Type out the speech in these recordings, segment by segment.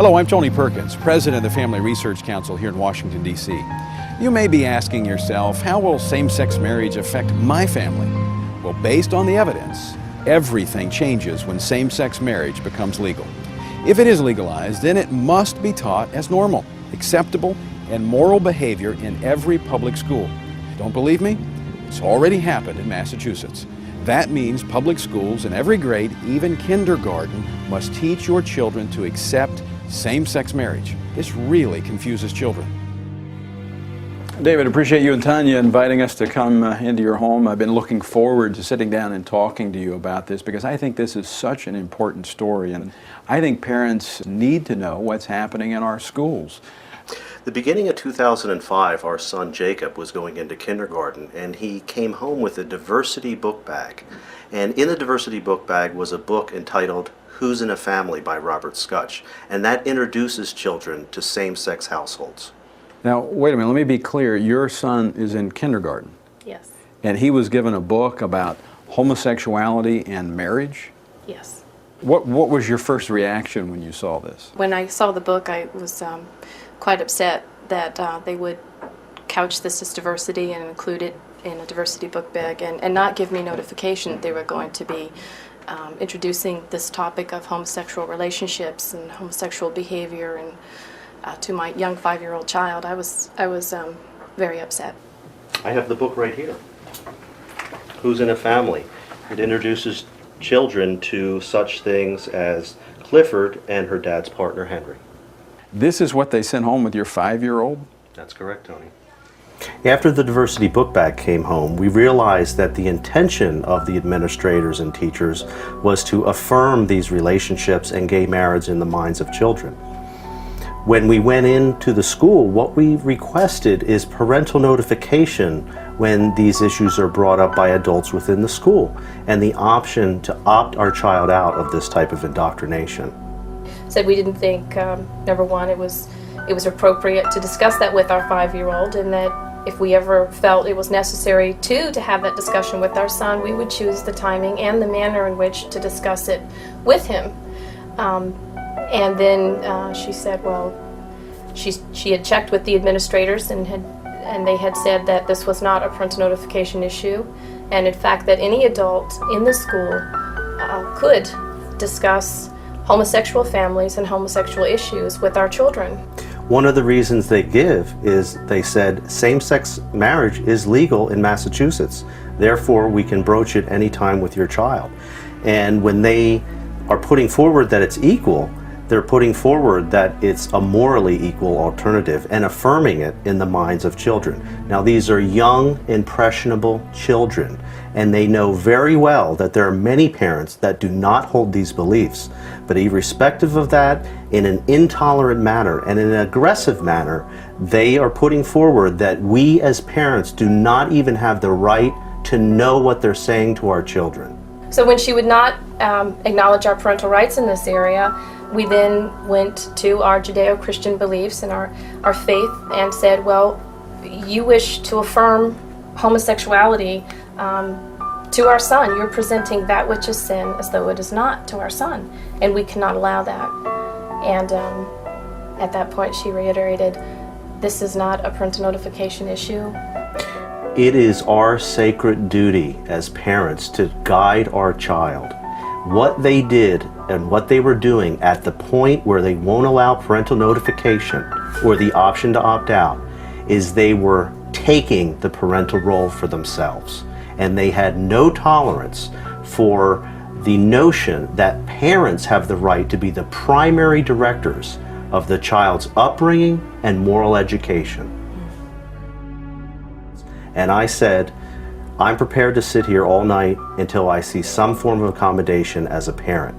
Hello, I'm Tony Perkins, President of the Family Research Council here in Washington, D.C. You may be asking yourself, how will same-sex marriage affect my family? Well, based on the evidence, everything changes when same-sex marriage becomes legal. If it is legalized, then it must be taught as normal, acceptable, and moral behavior in every public school. Don't believe me? It's already happened in Massachusetts. That means public schools in every grade, even kindergarten, must teach your children to accept same-sex marriage. This really confuses children. David, appreciate you and Tanya inviting us to come into your home. I've been looking forward to sitting down and talking to you about this because I think this is such an important story, and I think parents need to know what's happening in our schools. The beginning of 2005, our son Jacob was going into kindergarten, and he came home with a diversity book bag. And in the diversity book bag was a book entitled Who's in a Family by Robert Scutch, and that introduces children to same-sex households. Now, wait a minute, let me be clear. Your son is in kindergarten. Yes. And he was given a book about homosexuality and marriage? Yes. What was your first reaction when you saw this? When I saw the book, I was quite upset that they would couch this as diversity and include it in a diversity book bag and not give me notification that they were going to be introducing this topic of homosexual relationships and homosexual behavior and to my young 5-year-old child. I was very upset. I have the book right here. Who's in a Family? It introduces children to such things as Clifford and her dad's partner, Henry. This is what they sent home with your 5-year-old? That's correct, Tony. After the diversity book bag came home, we realized that the intention of the administrators and teachers was to affirm these relationships and gay marriage in the minds of children. When we went into the school, what we requested is parental notification when these issues are brought up by adults within the school, and the option to opt our child out of this type of indoctrination. Said we didn't think, number one, it was appropriate to discuss that with our 5-year-old, and that if we ever felt it was necessary to have that discussion with our son, we would choose the timing and the manner in which to discuss it with him. And then she said, well, she had checked with the administrators and they had said that this was not a parental notification issue, and in fact that any adult in the school could discuss homosexual families and homosexual issues with our children. One of the reasons they give is they said same-sex marriage is legal in Massachusetts, therefore we can broach it anytime with your child. And when they are putting forward that it's equal, they're putting forward that it's a morally equal alternative and affirming it in the minds of children. Now, these are young, impressionable children, and they know very well that there are many parents that do not hold these beliefs. But irrespective of that, in an intolerant manner and in an aggressive manner, they are putting forward that we as parents do not even have the right to know what they're saying to our children. So when she would not acknowledge our parental rights in this area, we then went to our Judeo-Christian beliefs and our faith and said, well, you wish to affirm homosexuality to our son. You're presenting that which is sin as though it is not to our son, and we cannot allow that. And at that point she reiterated, this is not a parental notification issue. It is our sacred duty as parents to guide our child. What they did and what they were doing at the point where they won't allow parental notification or the option to opt out is they were taking the parental role for themselves. And they had no tolerance for the notion that parents have the right to be the primary directors of the child's upbringing and moral education. And I said, I'm prepared to sit here all night until I see some form of accommodation as a parent.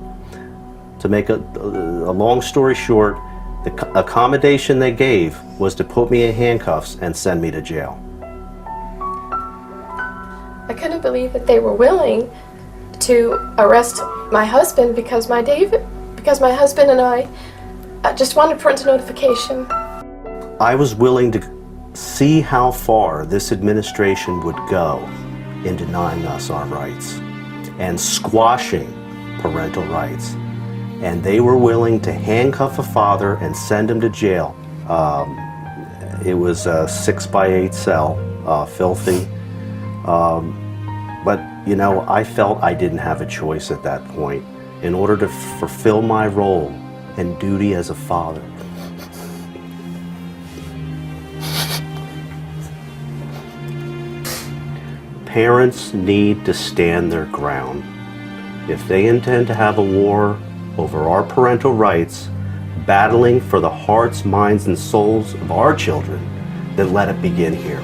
To make a long story short, the accommodation they gave was to put me in handcuffs and send me to jail. I couldn't believe that they were willing to arrest my husband because my husband and I just wanted parental notification. I was willing to see how far this administration would go in denying us our rights and squashing parental rights. and they were willing to handcuff a father and send him to jail. It was a 6x8 cell, filthy. But, you know, I felt I didn't have a choice at that point in order to fulfill my role and duty as a father. Parents need to stand their ground. If they intend to have a war over our parental rights, battling for the hearts, minds, and souls of our children, then let it begin here.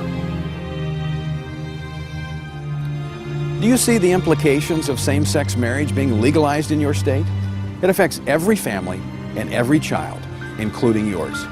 Do you see the implications of same-sex marriage being legalized in your state? It affects every family and every child, including yours.